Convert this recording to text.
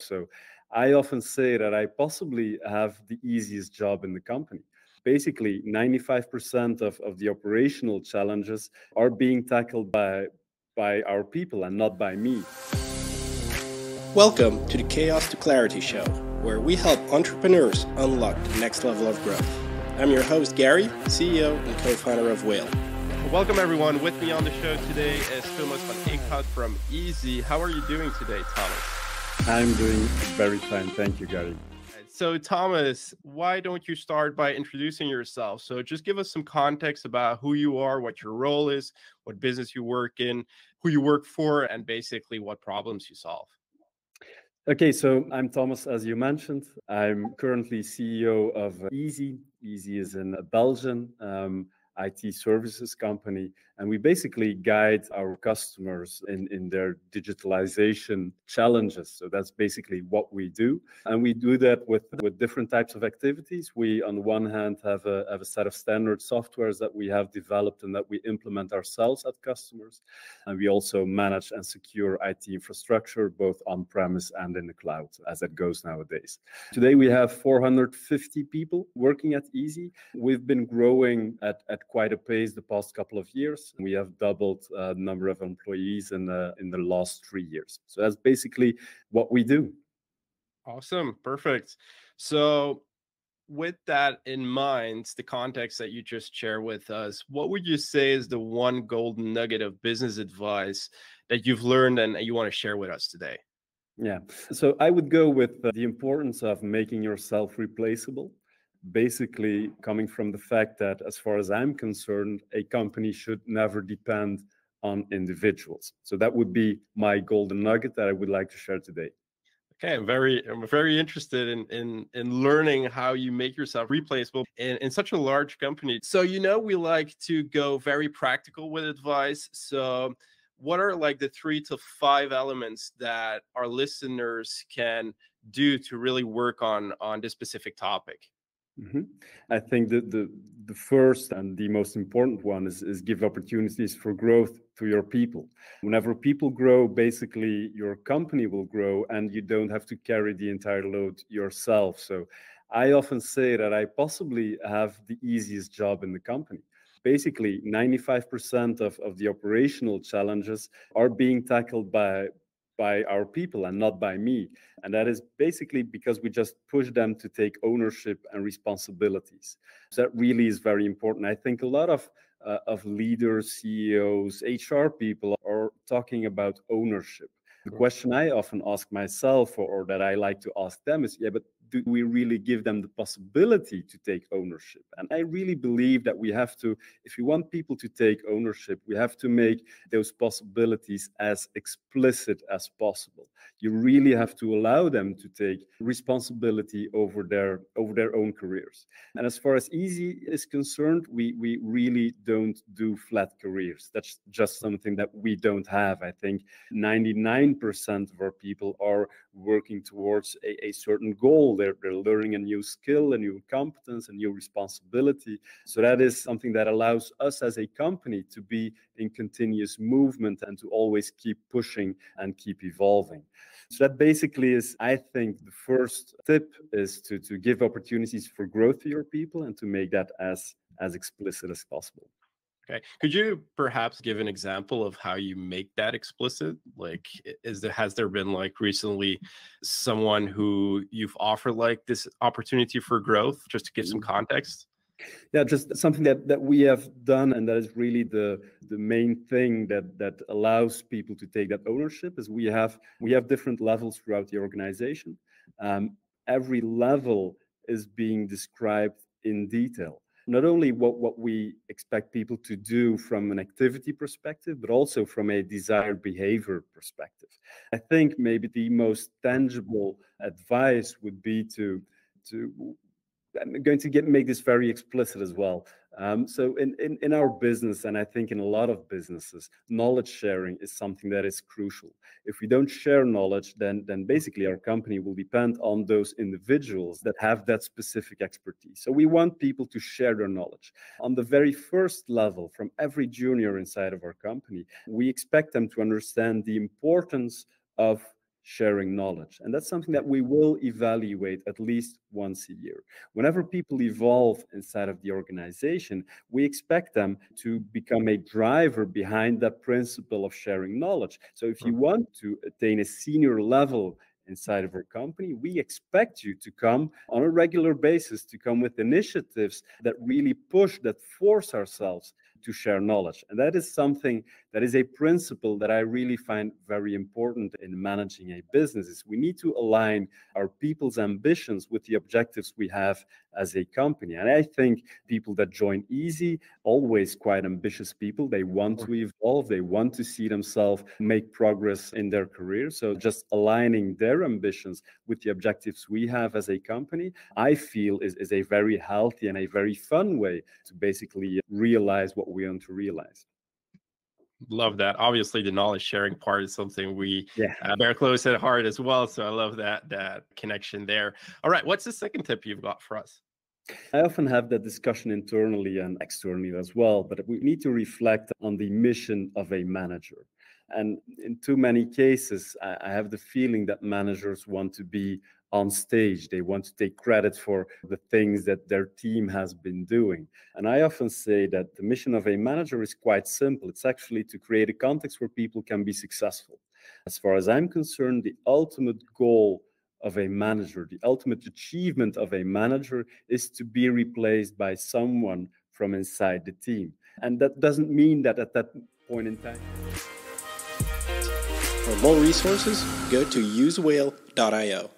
So I often say that I possibly have the easiest job in the company. Basically, 95% of the operational challenges are being tackled by our people and not by me. Welcome to the Chaos to Clarity Show, where we help entrepreneurs unlock the next level of growth. I'm your host, Gary, CEO and co-founder of Whale. Welcome, everyone. With me on the show today is Thomas van Eeckhout from Easi. How are you doing today, Thomas? I'm doing very fine. Thank you, Gary. So, Thomas, why don't you start by introducing yourself? So just give us some context about who you are, what your role is, what business you work in, who you work for, and basically what problems you solve. Okay, so I'm Thomas, as you mentioned. I'm currently CEO of Easi. Easi is a Belgian IT services company, and we basically guide our customers in their digitalization challenges. So that's basically what we do. And we do that with different types of activities. We, on the one hand, have a set of standard softwares that we have developed and that we implement ourselves at customers. And we also manage and secure IT infrastructure, both on-premise and in the cloud, as it goes nowadays. Today, we have 450 people working at Easi. We've been growing at quite a pace the past couple of years. We have doubled the number of employees in the last 3 years. So that's basically what we do. Awesome. Perfect. So with that in mind, the context that you just shared with us, what would you say is the one golden nugget of business advice that you've learned and you want to share with us today? Yeah. So I would go with the importance of making yourself replaceable. Basically coming from the fact that, as far as I'm concerned, a company should never depend on individuals. So that would be my golden nugget that I would like to share today. Okay, I'm very interested in learning how you make yourself replaceable in such a large company. So, we like to go very practical with advice. So what are like the 3 to 5 elements that our listeners can do to really work on this specific topic? Mm-hmm. I think that the first and the most important one is give opportunities for growth to your people. Whenever people grow, basically your company will grow and you don't have to carry the entire load yourself. So I often say that I possibly have the easiest job in the company. Basically, 95% of the operational challenges are being tackled by our people and not by me. And that is basically because we just push them to take ownership and responsibilities. So that really is very important. I think a lot of leaders, CEOs, HR people are talking about ownership. The question I often ask myself, or that I like to ask them, is, but do we really give them the possibility to take ownership? And I really believe that we have to, if we want people to take ownership, we have to make those possibilities as explicit as possible. You really have to allow them to take responsibility over their own careers. And as far as Easi is concerned, we really don't do flat careers. That's just something that we don't have. I think 99% of our people are working towards a certain goal. They're learning a new skill, a new competence, a new responsibility. So that is something that allows us as a company to be in continuous movement and to always keep pushing and keep evolving. So that basically is, I think, the first tip is to give opportunities for growth to your people and to make that as explicit as possible. Okay. Could you perhaps give an example of how you make that explicit? Like, has there been like recently someone who you've offered like this opportunity for growth, just to give some context? Yeah, just something that we have done, and that is really the main thing that allows people to take that ownership, is we have different levels throughout the organization. Every level is being described in detail. Not only what we expect people to do from an activity perspective, but also from a desired behavior perspective. I think maybe the most tangible advice would be to I'm going to make this very explicit as well. So in our business, and I think in a lot of businesses, knowledge sharing is something that is crucial. If we don't share knowledge, then basically our company will depend on those individuals that have that specific expertise. So we want people to share their knowledge. On the very first level, from every junior inside of our company, we expect them to understand the importance of sharing knowledge. And that's something that we will evaluate at least once a year. Whenever people evolve inside of the organization, we expect them to become a driver behind that principle of sharing knowledge. So if you want to attain a senior level inside of our company, we expect you to come on a regular basis, to come with initiatives that really push, that force ourselves to share knowledge. And that is something, that is a principle that I really find very important in managing a business. Is we need to align our people's ambitions with the objectives we have as a company. And I think people that join Easi, always quite ambitious people. They want to evolve. They want to see themselves make progress in their career. So just aligning their ambitions with the objectives we have as a company, I feel is a very healthy and a very fun way to basically realize what we want to realize. Love that. Obviously, the knowledge sharing part is something we bear close at heart as well. So I love that connection there. All right, what's the second tip you've got for us? I often have that discussion internally and externally as well, but we need to reflect on the mission of a manager. And in too many cases, I have the feeling that managers want to be on stage. They want to take credit for the things that their team has been doing. And I often say that the mission of a manager is quite simple. It's actually to create a context where people can be successful. As far as I'm concerned, the ultimate goal of a manager, the ultimate achievement of a manager, is to be replaced by someone from inside the team. And that doesn't mean that at that point in time. For more resources, go to usewhale.io.